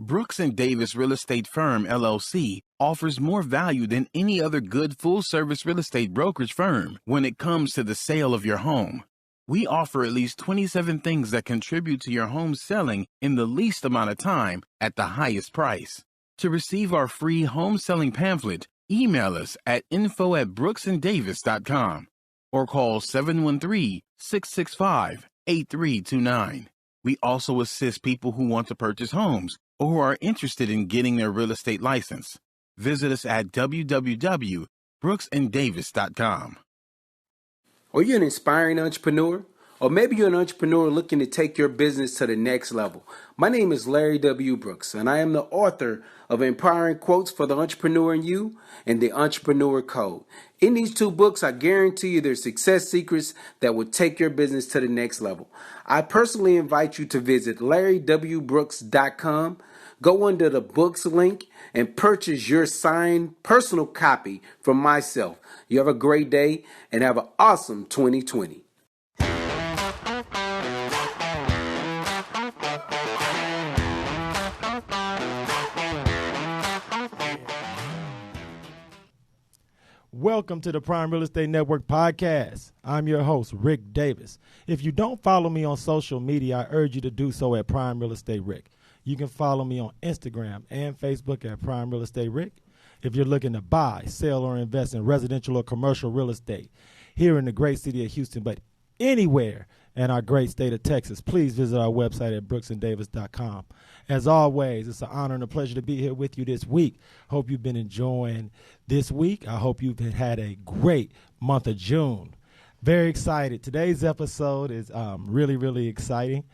Brooks and Davis Real Estate Firm, LLC, offers more value than any other good full-service real estate brokerage firm when it comes to the sale of your home. We offer at least 27 things that contribute to your home selling in the least amount of time at the highest price. To receive our free home selling pamphlet, email us at info@brooksanddavis.com or call 713-665-8329. We also assist people who want to purchase homes or who are interested in getting their real estate license. Visit us at www.brooksanddavis.com. Are you an inspiring entrepreneur? Or maybe you're an entrepreneur looking to take your business to the next level. My name is LarryWBrooks, and I am the author of Empowering Quotes for the Entrepreneur in You and The Entrepreneur Code. In these two books, I guarantee you there's success secrets that will take your business to the next level. I personally invite you to visit LarryWBrooks.com. Go under the books link and purchase your signed personal copy from myself. You have a great day and have an awesome 2020. Welcome to the Prime Real Estate Network podcast. I'm your host, Rick Davis. If you don't follow me on social media, I urge you to do so at Prime Real Estate Rick. You can follow me on Instagram and Facebook at Prime Real Estate Rick. If you're looking to buy, sell, or invest in residential or commercial real estate here in the great city of Houston, but anywhere in our great state of Texas, please visit our website at brooksanddavis.com. As always, it's an honor and a pleasure to be here with you this week. Hope you've been enjoying this week. I hope you've had a great month of June. Very excited. Today's episode is really, really exciting.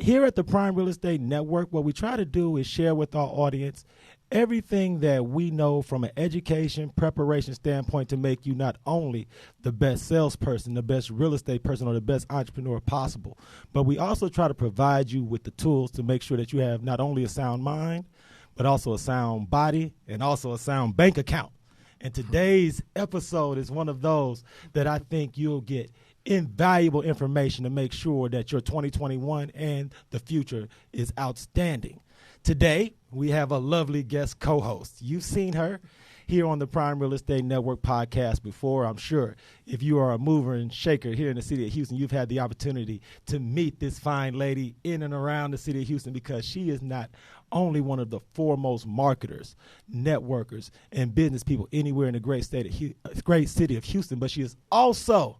Here at the Prime Real Estate Network, what we try to do is share with our audience everything that we know from an education preparation standpoint to make you not only the best salesperson, the best real estate person, or the best entrepreneur possible, but we also try to provide you with the tools to make sure that you have not only a sound mind, but also a sound body and also a sound bank account. And today's episode is one of those that I think you'll get invaluable information to make sure that your 2021 and the future is outstanding. Today, we have a lovely guest co-host. You've seen her here on the Prime Real Estate Network podcast before. I'm sure if you are a mover and shaker here in the city of Houston, you've had the opportunity to meet this fine lady in and around the city of Houston, because she is not only one of the foremost marketers, networkers, and business people anywhere in the great city of Houston, but she is also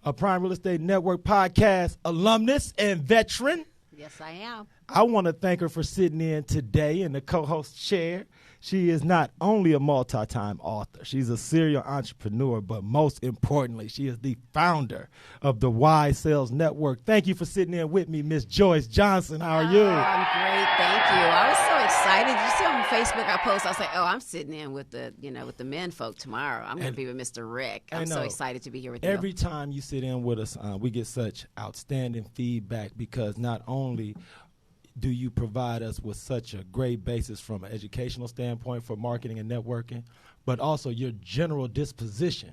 a Prime Real Estate Network podcast alumnus and veteran. Yes, I am. I want to thank her for sitting in today in the co-host chair. She is not only a multi-time author, she's a serial entrepreneur, but most importantly, she is the founder of the Y Sales Network. Thank you for sitting in with me, Miss Joyce Johnson. How are you? I'm great, thank you. I was so excited. You see on Facebook I post, I was like, oh, I'm sitting in with the men folk tomorrow. I'm going to be with Mr. Rick. I'm so excited to be here with you. Every time you sit in with us, we get such outstanding feedback, because not only do you provide us with such a great basis from an educational standpoint for marketing and networking, but also your general disposition,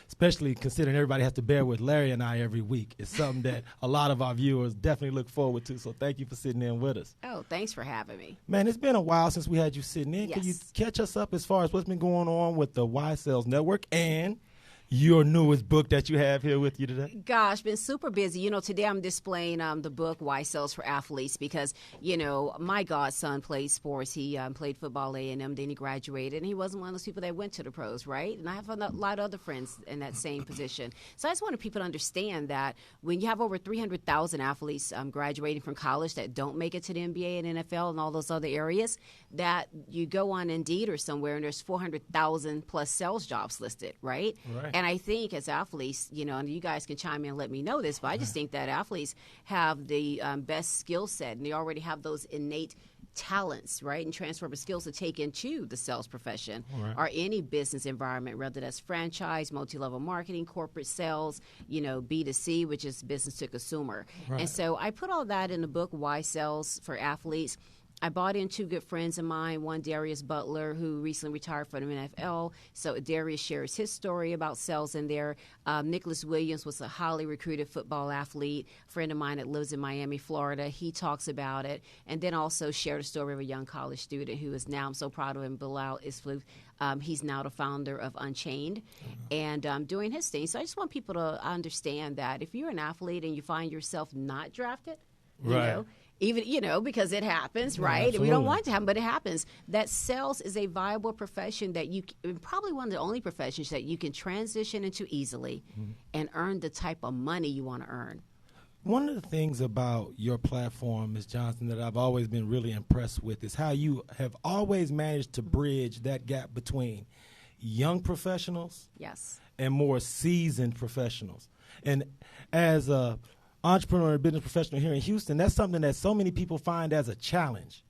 especially considering everybody has to bear with Larry and I every week, is something that a lot of our viewers definitely look forward to. So thank you for sitting in with us. Oh, thanks for having me. Man, it's been a while since we had you sitting in. Yes. Can you catch us up as far as what's been going on with the Y Sales Network and your newest book that you have here with you today? Gosh, been super busy. Today I'm displaying the book, Why Sales for Athletes, because, my godson played sports. He played football at A&M, then he graduated, and he wasn't one of those people that went to the pros, right? And I have a lot of other friends in that same position. So I just wanted people to understand that when you have over 300,000 athletes graduating from college that don't make it to the NBA and NFL and all those other areas, that you go on Indeed or somewhere and there's 400,000 plus sales jobs listed, right? And I think as athletes, and you guys can chime in and let me know this, but I just think that athletes have the best skill set, and they already have those innate talents, right, and transferable skills to take into the sales profession or any business environment, whether that's franchise, multi-level marketing, corporate sales, B2C, which is business to consumer. And so I put all that in the book, Why Sales for Athletes. I bought in two good friends of mine, one Darius Butler, who recently retired from the NFL. So Darius shares his story about sales in there. Nicholas Williams was a highly recruited football athlete, friend of mine that lives in Miami, Florida. He talks about it. And then also shared a story of a young college student who is now, I'm so proud of him, Bilal Isflu. He's now the founder of Unchained and doing his thing. So I just want people to understand that if you're an athlete and you find yourself not drafted, you know, even, you know, because it happens, right? Absolutely. And we don't want it to happen, but it happens. That sales is a viable profession that you probably one of the only professions that you can transition into easily and earn the type of money you want to earn. One of the things about your platform, Ms. Johnson, that I've always been really impressed with is how you have always managed to bridge that gap between young professionals and more seasoned professionals. And as a entrepreneur and business professional here in Houston, that's something that so many people find as a challenge.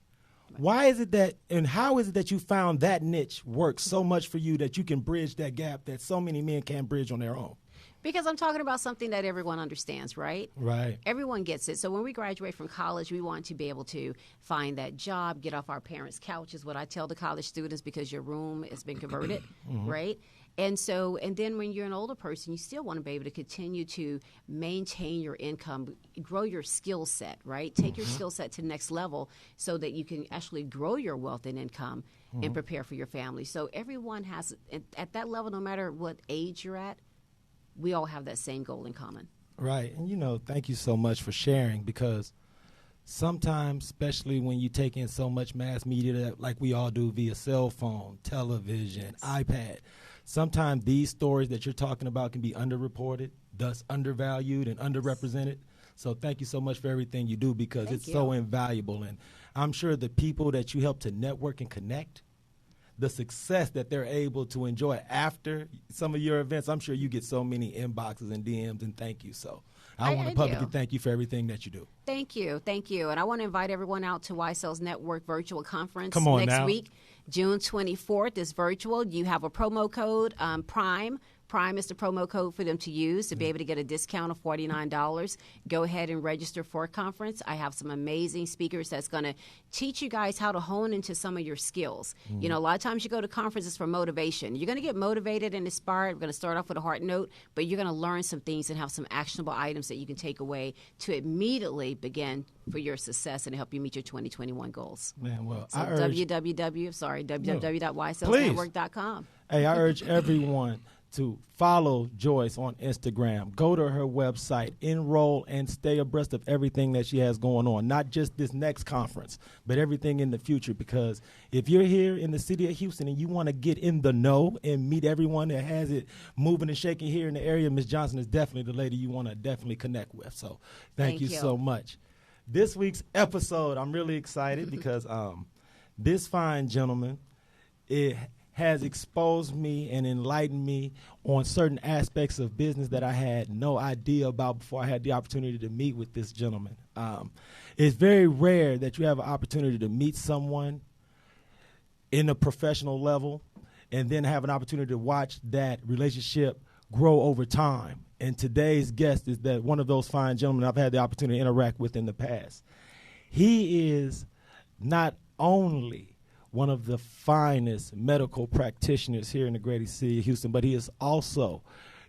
Why is it that, and how is it that you found that niche works so much for you that you can bridge that gap that so many men can't bridge on their own? Because I'm talking about something that everyone understands, right? Right. Everyone gets it. So when we graduate from college, we want to be able to find that job, get off our parents' couch is what I tell the college students, because your room has been converted, right? And so, and then when you're an older person, you still want to be able to continue to maintain your income, grow your skill set, right? Take your skill set to the next level so that you can actually grow your wealth and income and prepare for your family. So everyone has, at that level, no matter what age you're at, we all have that same goal in common. Right. And, you know, thank you so much for sharing, because sometimes, especially when you take in so much mass media that, like we all do via cell phone, television, iPad, sometimes these stories that you're talking about can be underreported, thus undervalued and underrepresented. So thank you so much for everything you do, because it's so invaluable. And I'm sure the people that you help to network and connect, the success that they're able to enjoy after some of your events, I'm sure you get so many inboxes and DMs, and thank you. So I want to publicly thank you for everything that you do. Thank you. Thank you. And I want to invite everyone out to YSell's Network Virtual Conference next week, June 24th. It's virtual. You have a promo code, PRIME. Prime is the promo code for them to use to be able to get a discount of $49. Go ahead and register for a conference. I have some amazing speakers that's going to teach you guys how to hone into some of your skills. You know, a lot of times you go to conferences for motivation. You're going to get motivated and inspired. We're going to start off with a heart note, but you're going to learn some things and have some actionable items that you can take away to immediately begin for your success and help you meet your 2021 goals. Man, well, so I urge www.ysellsnetwork.com. Hey, I urge everyone to follow Joyce on Instagram. Go to her website, enroll, and stay abreast of everything that she has going on, not just this next conference, but everything in the future. Because if you're here in the city of Houston and you want to get in the know and meet everyone that has it moving and shaking here in the area, Ms. Johnson is definitely the lady you want to definitely connect with. So thank you so much. This week's episode, I'm really excited because this fine gentleman, has exposed me and enlightened me on certain aspects of business that I had no idea about before I had the opportunity to meet with this gentleman. It's very rare that you have an opportunity to meet someone in a professional level and then have an opportunity to watch that relationship grow over time. And today's guest is that one of those fine gentlemen I've had the opportunity to interact with in the past. He is not only one of the finest medical practitioners here in the great city of Houston, but he is also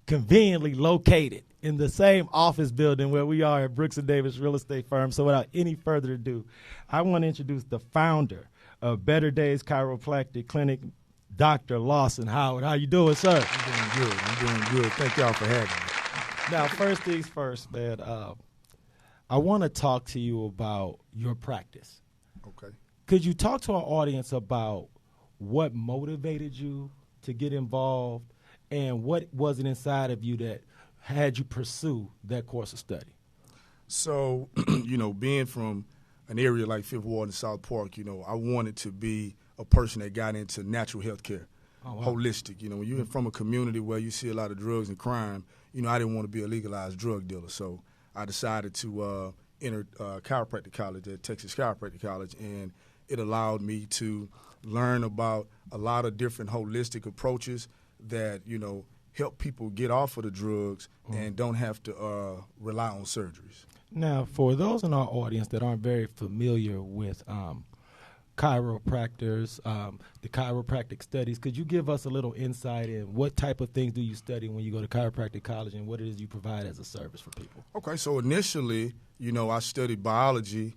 conveniently located in the same office building where we are at Brooks & Davis Real Estate Firm. So without any further ado, I want to introduce the founder of Better Days Chiropractic Clinic, Dr. Lawson Howard. How you doing, sir? I'm doing good. Thank y'all for having me. Now, first things first, man, I want to talk to you about your practice. Okay. Could you talk to our audience about what motivated you to get involved and what was it inside of you that had you pursue that course of study? So, you know, being from an area like Fifth Ward and South Park, you know, I wanted to be a person that got into natural health care, holistic. You know, when you're from a community where you see a lot of drugs and crime, you know, I didn't want to be a legalized drug dealer. So I decided to enter chiropractic college at Texas Chiropractic College, and it allowed me to learn about a lot of different holistic approaches that, you know, help people get off of the drugs and don't have to rely on surgeries. Now, for those in our audience that aren't very familiar with chiropractors, the chiropractic studies. Could you give us a little insight in what type of things do you study when you go to chiropractic college and what it is you provide as a service for people? Okay, so initially, I studied biology,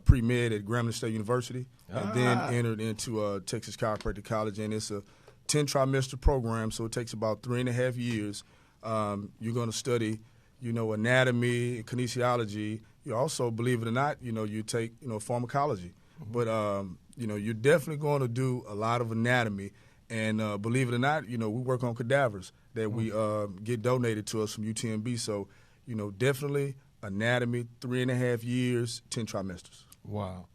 pre-med at Grambling State University, and then entered into Texas Chiropractic College, and it's a 10-trimester program, so it takes about 3.5 years. You're going to study, anatomy, kinesiology. You also, believe it or not, you take, pharmacology. Mm-hmm. But, you're definitely going to do a lot of anatomy. And believe it or not, we work on cadavers that we get donated to us from UTMB. So, definitely anatomy, 3.5 years, 10 trimesters. Wow.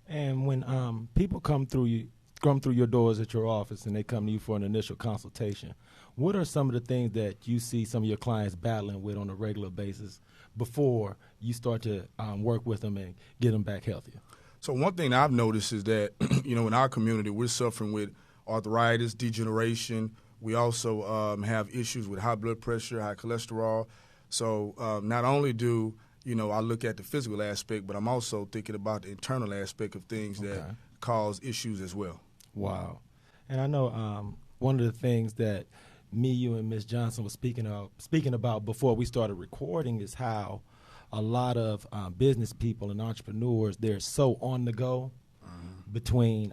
And when people come through your doors at your office and they come to you for an initial consultation, what are some of the things that you see some of your clients battling with on a regular basis before you start to work with them and get them back healthier? So one thing I've noticed is that, in our community, we're suffering with arthritis, degeneration. We also have issues with high blood pressure, high cholesterol. So not only do, I look at the physical aspect, but I'm also thinking about the internal aspect of things that cause issues as well. Wow. And I know one of the things that me, you, and Ms. Johnson was speaking about before we started recording is how a lot of business people and entrepreneurs, they're so on the go between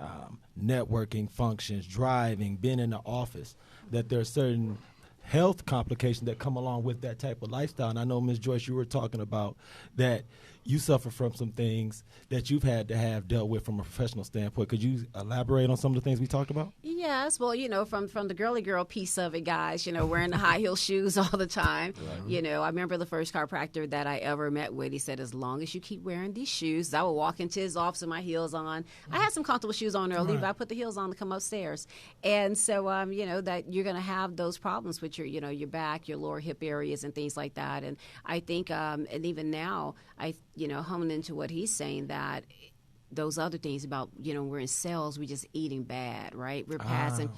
networking functions, driving, being in the office, that there are certain health complications that come along with that type of lifestyle. And I know, Ms. Joyce, you were talking about that you suffer from some things that you've had to have dealt with from a professional standpoint. Could you elaborate on some of the things we talked about? Yes. Well, from the girly girl piece of it, guys, wearing the high heel shoes all the time. Right. I remember the first chiropractor that I ever met with, he said, as long as you keep wearing these shoes, I would walk into his office with my heels on. I had some comfortable shoes on early, but I put the heels on to come upstairs. And so, that you're going to have those problems with your back, your lower hip areas and things like that. And I think, and even now, homing into what he's saying, that those other things about, we're in cells, we're just eating bad, right? We're passing,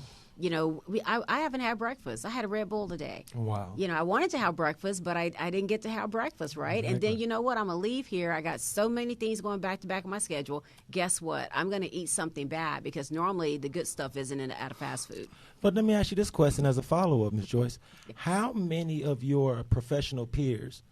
I haven't had breakfast. I had a Red Bull today. Wow. I wanted to have breakfast, but I didn't get to have breakfast, right? Exactly. And then you know what? I'm going to leave here. I got so many things going back to back on my schedule. Guess what? I'm going to eat something bad because normally the good stuff isn't out of fast food. But let me ask you this question as a follow-up, Ms. Joyce. How many of your professional peers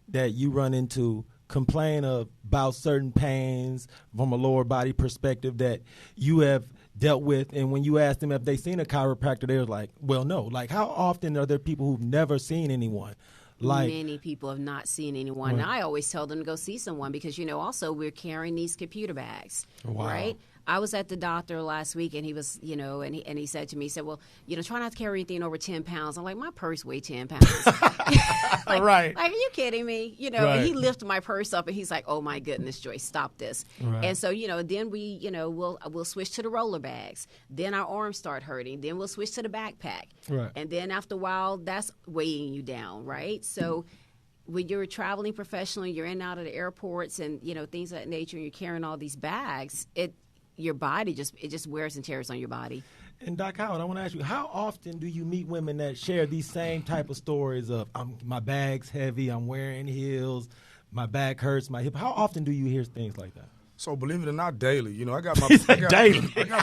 that you run into complain about certain pains from a lower body perspective that you have dealt with, and when you ask them if they've seen a chiropractor, they're like, well, no. Like, how often are there people who've never seen anyone? Many people have not seen anyone. Right. And I always tell them to go see someone because, also we're carrying these computer bags, right? I was at the doctor last week, and he was, and he said to me, he said, well, try not to carry anything over 10 pounds. I'm like, my purse weighs 10 pounds. Right. Like, are you kidding me? Right. And he lifted my purse up, and he's like, oh, my goodness, Joyce, stop this. Right. And so, then we, we'll switch to the roller bags. Then our arms start hurting. Then we'll switch to the backpack. Right. And then after a while, that's weighing you down, right? So when you're a traveling professional, you're in and out of the airports and, things of that nature, and you're carrying all these bags, your body just wears and tears on your body. And Doc Howard, I want to ask you, how often do you meet women that share these same type of stories of my bag's heavy, I'm wearing heels, my back hurts, my hip? How often do you hear things like that? So believe it or not, daily. I got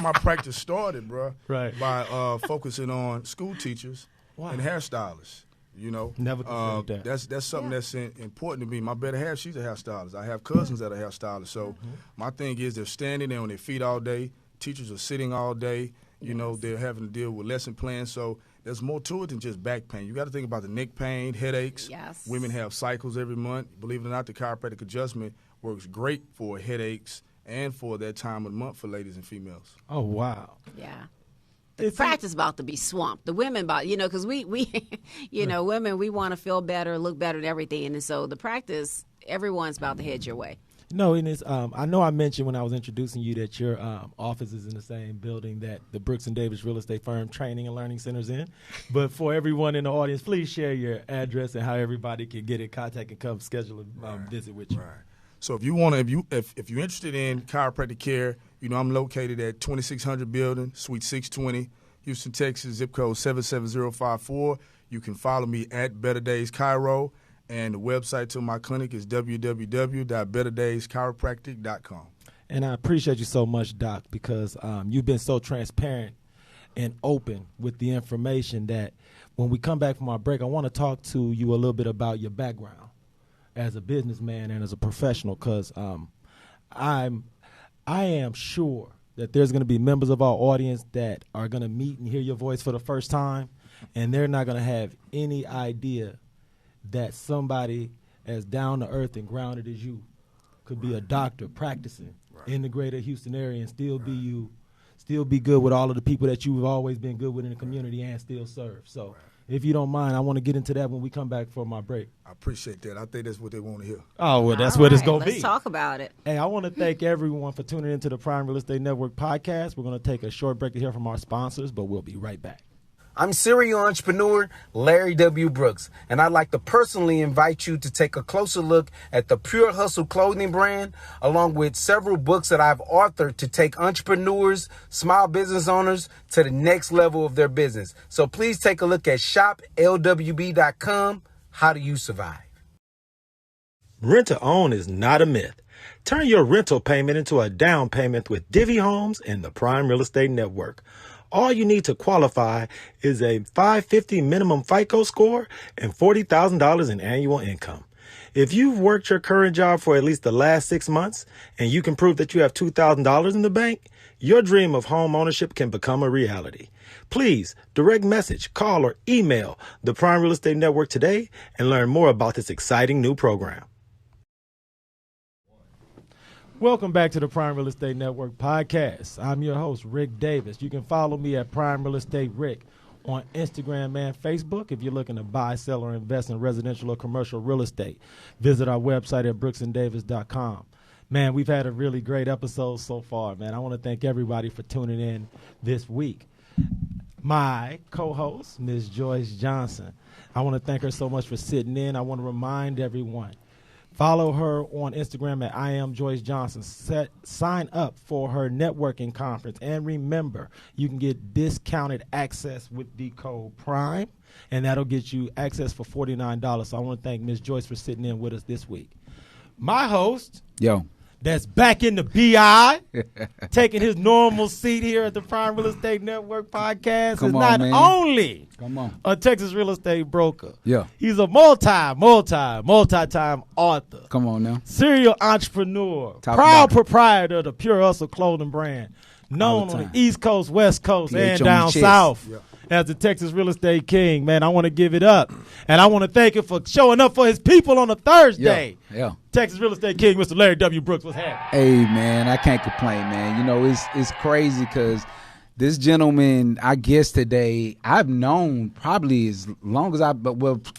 my practice started, bro, by focusing on school teachers and hairstylists. Never considered that. That's something that's important to me. My better half, she's a hairstylist. I have cousins that are hairstylists. So my thing is, they're standing there on their feet all day. Teachers are sitting all day. They're having to deal with lesson plans. So there's more to it than just back pain. You got to think about the neck pain, headaches. Yes. Women have cycles every month. Believe it or not, the chiropractic adjustment works great for headaches and for that time of the month for ladies and females. Oh, wow. Yeah. The practice about to be swamped. The women because we women, we want to feel better, look better, and everything. And so the practice, everyone's about to head your way. No, and it's, I know I mentioned when I was introducing you that your office is in the same building that the Brooks and Davis Real Estate Firm Training and Learning Center's in. But for everyone in the audience, please share your address and how everybody can get in contact and come schedule a visit with you. Right. So if you want to, if you're interested in chiropractic care, I'm located at 2600 Building, Suite 620, Houston, Texas, zip code 77054. You can follow me at Better Days Chiro, and the website to my clinic is www.betterdayschiropractic.com. And I appreciate you so much, Doc, because you've been so transparent and open with the information that when we come back from our break, I want to talk to you a little bit about your background as a businessman and as a professional, because I am sure that there's going to be members of our audience that are going to meet and hear your voice for the first time, and they're not going to have any idea that somebody as down to earth and grounded as you could be a doctor practicing in the greater Houston area and still be good with all of the people that you've always been good with in the community and still serve. So if you don't mind, I want to get into that when we come back from our break. I appreciate that. I think that's what they want to hear. Oh, well, that's what it's going to be. Let's talk about it. Hey, I want to thank everyone for tuning into the Prime Real Estate Network podcast. We're going to take a short break to hear from our sponsors, but we'll be right back. I'm serial entrepreneur Larry W. Brooks, and I'd like to personally invite you to take a closer look at the Pure Hustle clothing brand, along with several books that I've authored to take entrepreneurs, small business owners to the next level of their business. So please take a look at shoplwb.com. How do you survive? Rent to own is not a myth. Turn your rental payment into a down payment with Divvy Homes and the Prime Real Estate Network. All you need to qualify is a 550 minimum FICO score and $40,000 in annual income. If you've worked your current job for at least the last 6 months and you can prove that you have $2,000 in the bank, your dream of home ownership can become a reality. Please direct message, call, or email the Prime Real Estate Network today and learn more about this exciting new program. Welcome back to the Prime Real Estate Network podcast. I'm your host, Rick Davis. You can follow me at Prime Real Estate Rick on Instagram and Facebook. If you're looking to buy, sell, or invest in residential or commercial real estate, visit our website at brooksanddavis.com. Man, we've had a really great episode so far, man. I want to thank everybody for tuning in this week. My co-host, Ms. Joyce Johnson, I want to thank her so much for sitting in. I want to remind everyone, follow her on Instagram at I am Joyce Johnson. Sign up for her networking conference. And remember, you can get discounted access with the code PRIME, and that'll get you access for $49. So I want to thank Ms. Joyce for sitting in with us this week. My host, that's back in the BI, taking his normal seat here at the Prime Real Estate Network podcast, is not only a Texas real estate broker. He's a multi-time author. Come on now. Serial entrepreneur. Proud proprietor of the Pure Hustle clothing brand, known on the East Coast, West Coast, and down south as the Texas Real Estate King. Man, I want to give it up. And I want to thank him for showing up for his people on a Thursday. Texas Real Estate King, Mr. Larry W. Brooks, what's happening? Hey, man, I can't complain, man. You know, it's crazy because this gentleman, I guess today, I've known probably as long as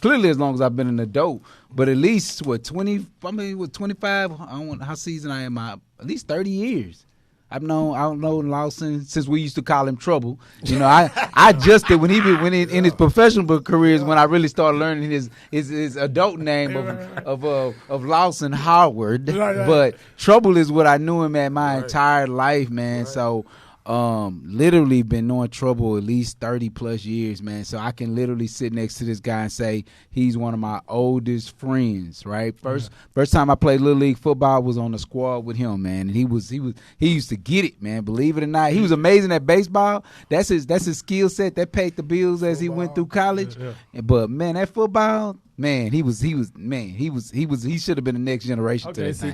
clearly as long as I've been an adult, but at least, 25, I don't know how seasoned I am, at least 30 years. I've known Lawson since we used to call him Trouble. You know, I adjusted when in his professional careers when I really started learning his adult name of Lawson Howard. But Trouble is what I knew him at my entire life, man. So literally been knowing Trouble at least 30 plus years, man. So I can literally sit next to this guy and say he's one of my oldest friends, right? First time I played Little League football was on the squad with him, man. And he used to get it, man. Believe it or not. He was amazing at baseball. That's his skill set. That paid the bills as he went through college. But man, that football, man, he should have been the next generation. Okay, see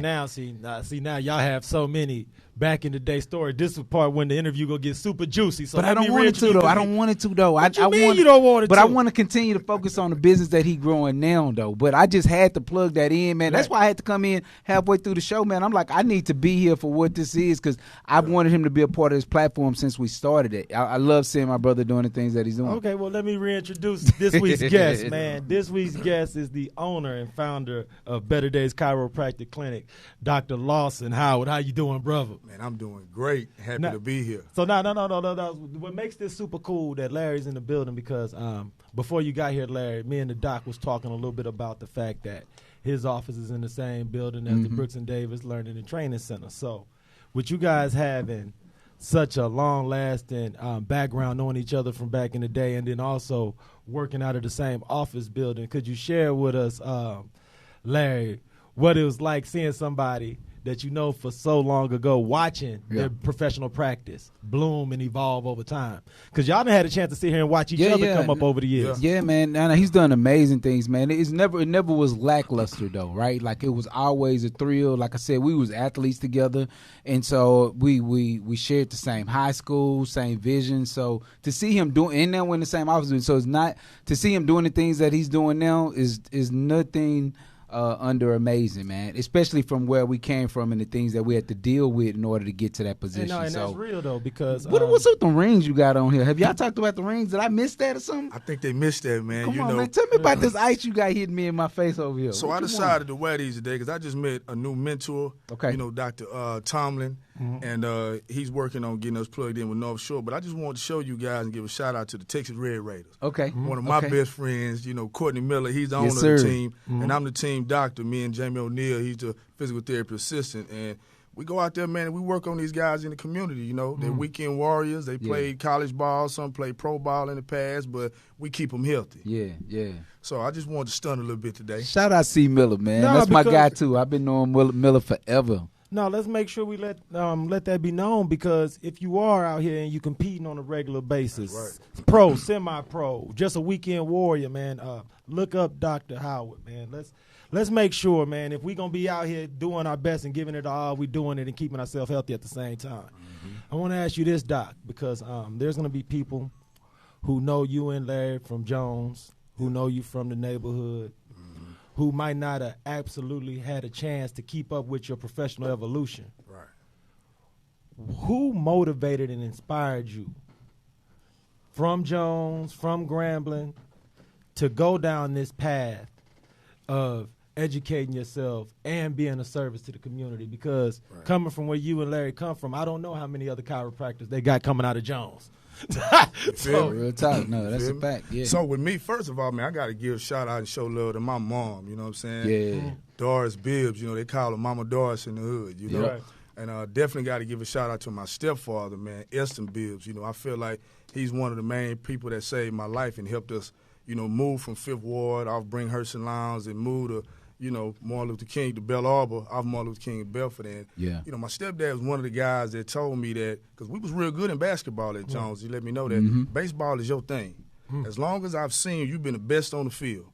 now y'all have so many back in the day story. This is the part when the interview gonna get super juicy. So but I don't want it to though. I don't want it to though. What you mean you don't want it to? But I want to continue to focus on the business that he growing now though. But I just had to plug that in, man. That's why I had to come in halfway through the show, man. I'm like, I need to be here for what this is because I've wanted him to be a part of this platform since we started it. I love seeing my brother doing the things that he's doing. Okay, well let me reintroduce this week's guest, man. This week's guest is the owner and founder of Better Days Chiropractic Clinic, Dr. Lawson Howard. How you doing, brother? Man, I'm doing great. Happy to be here. So no. What makes this super cool that Larry's in the building because before you got here, Larry, me and the doc was talking a little bit about the fact that his office is in the same building as the Brooks and Davis Learning and Training Center. So with you guys having such a long-lasting background, knowing each other from back in the day, and then also working out of the same office building, could you share with us, Larry, what it was like seeing somebody that you know for so long ago, watching their professional practice bloom and evolve over time. Because y'all done had a chance to sit here and watch each other come up over the years. Yeah, man. And he's done amazing things, man. It never was lackluster, though, right? Like, it was always a thrill. Like I said, we was athletes together, and so we shared the same high school, same vision. So to see him doing, and now we're in the same office, so it's not, to see him doing the things that he's doing now is nothing under amazing, man, especially from where we came from and the things that we had to deal with in order to get to that position. And so that's real, though, because what's with the rings you got on here? Have y'all talked about the rings? Did I miss that or something? I think they missed that, man. Come on, man. Tell me about this ice you got hitting me in my face over here. So I decided to wear these today because I just met a new mentor, Dr. Tomlin, and he's working on getting us plugged in with North Shore. But I just wanted to show you guys and give a shout-out to the Texas Red Raiders. Okay. One of my best friends, Courtney Miller, he's the owner of the team, and I'm the team doctor. Me and Jamie O'Neal, he's the physical therapy assistant, and we go out there, man, and we work on these guys in the community, They're weekend warriors. They played college ball. Some played pro ball in the past, but we keep them healthy. Yeah. So I just wanted to stun a little bit today. Shout out C. Miller, man. That's my guy, too. I've been knowing Miller forever. No, let's make sure we let that be known, because if you are out here and you competing on a regular basis, pro, semi-pro, just a weekend warrior, man, look up Dr. Howard, man. Let's make sure, man, if we're going to be out here doing our best and giving it all, we're doing it and keeping ourselves healthy at the same time. I want to ask you this, Doc, because there's going to be people who know you and Larry from Jones, who know you from the neighborhood, who might not have absolutely had a chance to keep up with your professional evolution. Right. Who motivated and inspired you from Jones, from Grambling, to go down this path of educating yourself and being a service to the community? Because coming from where you and Larry come from, I don't know how many other chiropractors they got coming out of Jones. Real talk. No, that's a fact. Yeah. So with me, first of all, man, I got to give a shout out and show love to my mom. You know what I'm saying? Yeah. Doris Bibbs. They call her Mama Doris in the hood. You know. Right. And definitely got to give a shout out to my stepfather, man, Eston Bibbs. I feel like he's one of the main people that saved my life and helped us, move from Fifth Ward off Bringhurst and Lowndes and move to, Martin Luther King to Bell Arbor, off Martin Luther King and Belford. And, my stepdad was one of the guys that told me that, because we was real good in basketball at Jones. He let me know that baseball is your thing. As long as I've seen you've been the best on the field.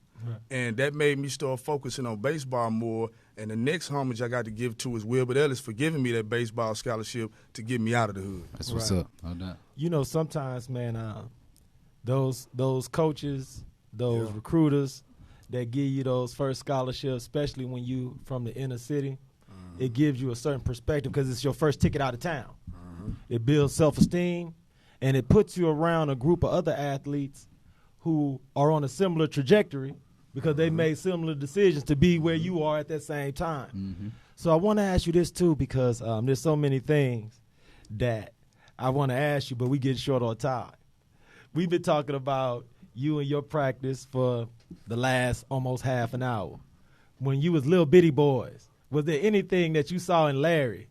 And that made me start focusing on baseball more. And the next homage I got to give to is Wilbert Ellis for giving me that baseball scholarship to get me out of the hood. That's what's up. No doubt. Sometimes, man, those coaches, those recruiters that give you those first scholarships, especially when you from the inner city, it gives you a certain perspective because it's your first ticket out of town. It builds self-esteem, and it puts you around a group of other athletes who are on a similar trajectory because they made similar decisions to be where you are at that same time. So I want to ask you this, too, because there's so many things that I want to ask you, but we get short on time. We've been talking about you and your practice for the last almost half an hour. When you was little bitty boys, was there anything that you saw in Larry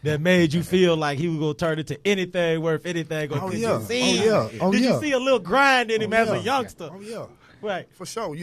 that made you feel like he was going to turn into anything worth anything? Did you see a little grind in him as a youngster? Oh, yeah. Right. For sure.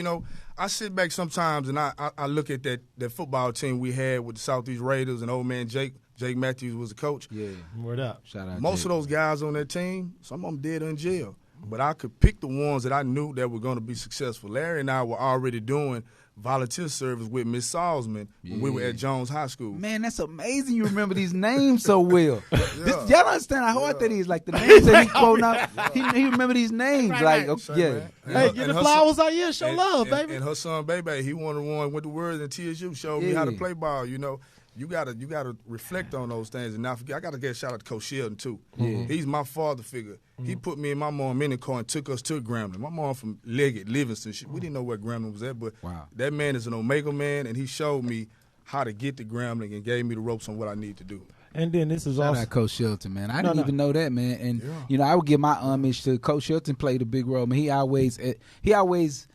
I sit back sometimes and I look at that football team we had with the Southeast Raiders and old man Jake Matthews was the coach. Yeah. Word up. Shout out. Most of those guys on that team, some of them dead or in jail. But I could pick the ones that I knew that were going to be successful. Larry and I were already doing volunteer service with Miss Salzman when we were at Jones High School. Man, that's amazing you remember these names so well. Y'all don't understand how hard that is. Like the names that he's quoting out, he remember these names. Right. Hey, get the flowers out here, show love, baby. And her son, Baby, he one of the ones with the words in TSU, showed me how to play ball, You gotta reflect on those things and not forget. I gotta get a shout out to Coach Sheldon too. He's my father figure. He put me and my mom in the car and took us to Grambling. My mom from Leggett, Livingston. We didn't know where Grambling was at, but that man is an Omega man, and he showed me how to get to Grambling and gave me the ropes on what I need to do. And then this is Shout also out Coach Shelton, man. I didn't even know that, man. And I would give my homage to Coach Shelton. Played a big role. Man, he always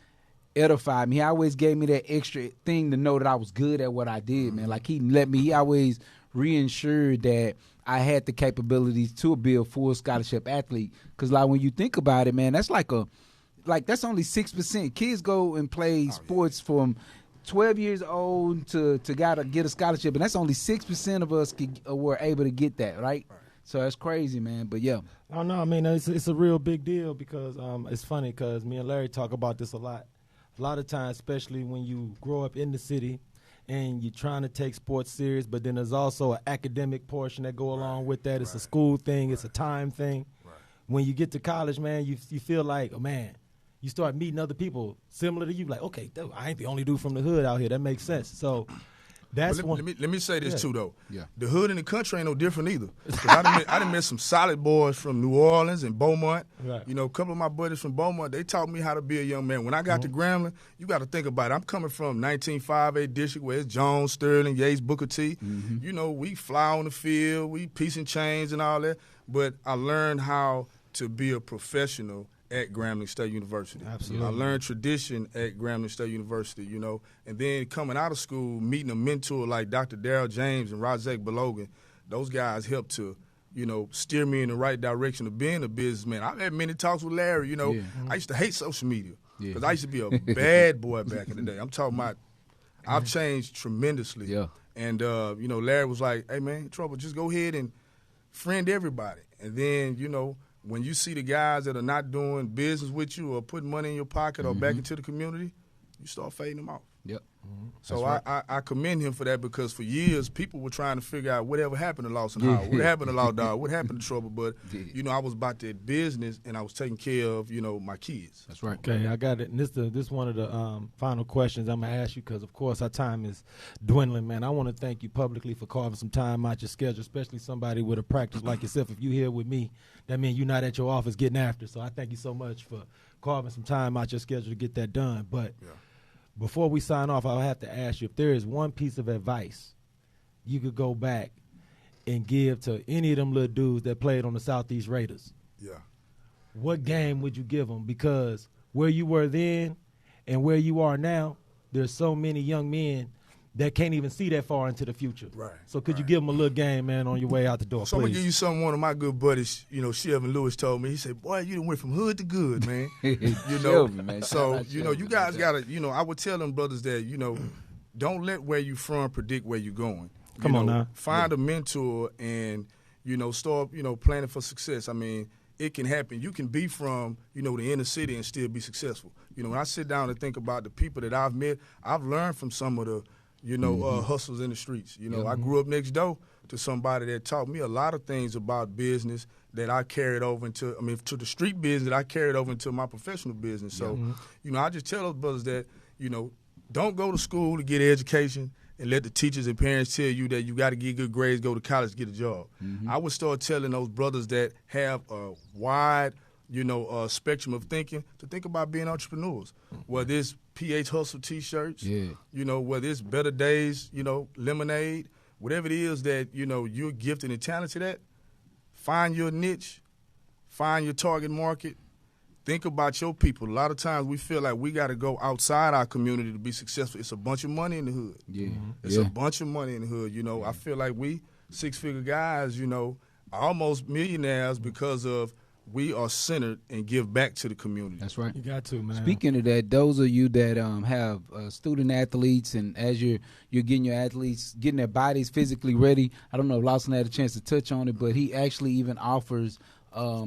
edified me. He always gave me that extra thing to know that I was good at what I did, man. Like he always reassured that I had the capabilities to be a full scholarship athlete. Because like when you think about it, man, that's that's only 6%. Kids go and play sports from 12 years old to gotta get a scholarship, and that's only 6% of us were able to get that, right? So that's crazy, man. But yeah. Oh no, I mean it's a real big deal because it's funny because me and Larry talk about this a lot. A lot of times, especially when you grow up in the city and you're trying to take sports serious, but then there's also an academic portion that go along with that. It's a school thing. It's a time thing. Right. When you get to college, man, you feel like, oh, man, you start meeting other people similar to you. Like, okay, I ain't the only dude from the hood out here. That makes sense. So that's let me say this too, though. Yeah. The hood in the country ain't no different either. I done met some solid boys from New Orleans and Beaumont. Right. You know, a couple of my buddies from Beaumont, they taught me how to be a young man. When I got to Grambling, you got to think about it. I'm coming from 1958 district where it's Jones, Sterling, Yates, Booker T. Mm-hmm. You know, we fly on the field, we piece and chains and all that. But I learned how to be a professional at Grambling State University. Absolutely. I learned tradition at Grambling State University, you know, and then coming out of school, meeting a mentor like Dr. Darrell James and Razak Balogan, those guys helped to, you know, steer me in the right direction of being a businessman. I've had many talks with Larry, you know. Yeah. I used to hate social media because I used to be a bad boy back in the day. I'm talking about I've changed tremendously. Yeah. And, you know, Larry was like, hey, man, Trouble, just go ahead and friend everybody. And then, you know, when you see the guys that are not doing business with you or putting money in your pocket or back into the community, you start fading them off. Yep. So I commend him for that because for years people were trying to figure out whatever happened to Lawson Howard, what happened to Law Dog, what happened to Trouble. But, you know, I was about that business and I was taking care of, you know, my kids. That's right. Okay, I got it. And this one of the final questions I'm going to ask you because, of course, our time is dwindling, man. I want to thank you publicly for carving some time out your schedule, especially somebody with a practice like yourself. If you're here with me, that means you're not at your office getting after. So I thank you so much for carving some time out your schedule to get that done. But before we sign off, I'll have to ask you if there is one piece of advice you could go back and give to any of them little dudes that played on the Southeast Raiders. Yeah. What game would you give them? Because where you were then and where you are now, there's so many young men that can't even see that far into the future. Right. So could you give them a little game, man, on your way out the door, So I'm going please? to give you something one of my good buddies, you know, Shelvin Lewis told me. He said, boy, you done went from hood to good, man. You know, Shelvin, man. So, you know, you guys got to, you know, I would tell them brothers that, you know, don't let where you from predict where you're going. Come on now. Find a mentor and, you know, start, you know, planning for success. I mean, it can happen. You can be from, you know, the inner city and still be successful. You know, when I sit down and think about the people that I've met, I've learned from some of the, you know, hustles in the streets. You know, I grew up next door to somebody that taught me a lot of things about business that I carried over into, to the street business that I carried over into my professional business. So, you know, I just tell those brothers that, you know, don't go to school to get an education and let the teachers and parents tell you that you got to get good grades, go to college to get a job. I would start telling those brothers that have a wide, you know, spectrum of thinking to think about being entrepreneurs. Whether it's PH Hustle T-shirts, you know, whether it's Better Days, you know, lemonade, whatever it is that, you know, you're gifted and talented at, find your niche, find your target market, think about your people. A lot of times we feel like we got to go outside our community to be successful. It's a bunch of money in the hood. It's a bunch of money in the hood. You know, I feel like we six-figure guys, you know, are almost millionaires because of we are centered and give back to the community. That's right. You got to, man. Speaking of that, those of you that have student athletes, and as you're getting your athletes, getting their bodies physically ready, I don't know if Lawson had a chance to touch on it, but he actually even offers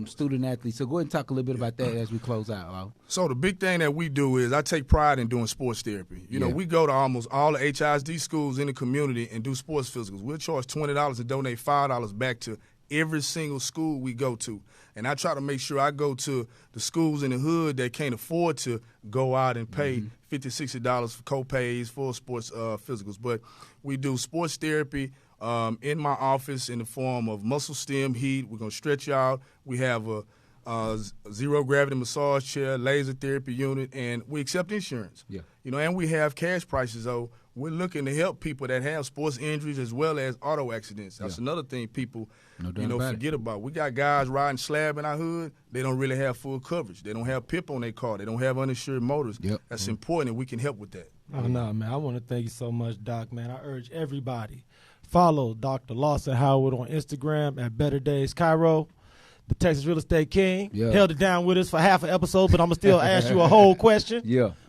student athletes. So go ahead and talk a little bit about that as we close out, Law. So the big thing that we do is I take pride in doing sports therapy. You know, we go to almost all the HISD schools in the community and do sports physicals. We'll charge $20 and donate $5 back to every single school we go to. And I try to make sure I go to the schools in the hood that can't afford to go out and pay $50, $60 for co-pays for sports physicals. But we do sports therapy in my office in the form of muscle stim, heat. We're going to stretch you out. We have a zero-gravity massage chair, laser therapy unit, and we accept insurance. You know, and we have cash prices, though. We're looking to help people that have sports injuries as well as auto accidents. That's another thing people, forget about. We got guys riding slab in our hood. They don't really have full coverage. They don't have PIP on their car. They don't have uninsured motors. That's important, and we can help with that. Oh, no, man. I want to thank you so much, Doc, man. I urge everybody, follow Dr. Lawson Howard on Instagram at Better Days Chiro. The Texas Real Estate King held it down with us for half an episode, but I'm going to still ask you a whole question.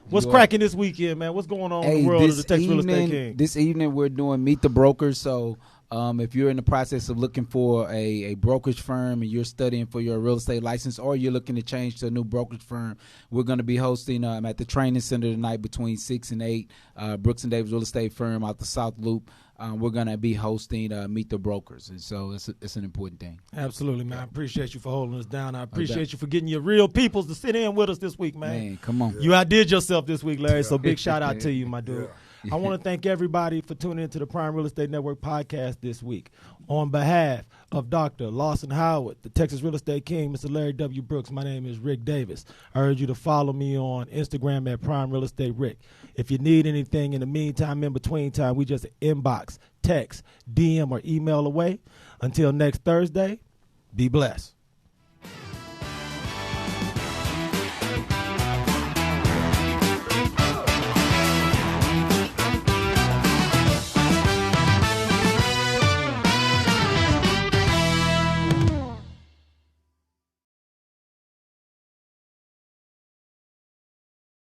What's cracking this weekend, man? What's going on in the world of the Texas Real Estate King? This evening we're doing Meet the Brokers. So if you're in the process of looking for a brokerage firm and you're studying for your real estate license, or you're looking to change to a new brokerage firm, we're going to be hosting at the training center tonight between 6 and 8. Brooks and Davis Real Estate Firm out the South Loop. We're going to be hosting Meet the Brokers, and so it's an important thing. Absolutely, man. I appreciate you for holding us down. I appreciate you for getting your real peoples to sit in with us this week, man. Man, come on. You outdid yourself this week, Larry, so big shout out to you, my dude. I want to thank everybody for tuning into the Prime Real Estate Network podcast this week. On behalf of Dr. Lawson Howard, the Texas Real Estate King, Mr. Larry W. Brooks, my name is Rick Davis. I urge you to follow me on Instagram at Prime Real Estate Rick. If you need anything in the meantime, in between time, we just inbox, text, DM, or email away. Until next Thursday, be blessed.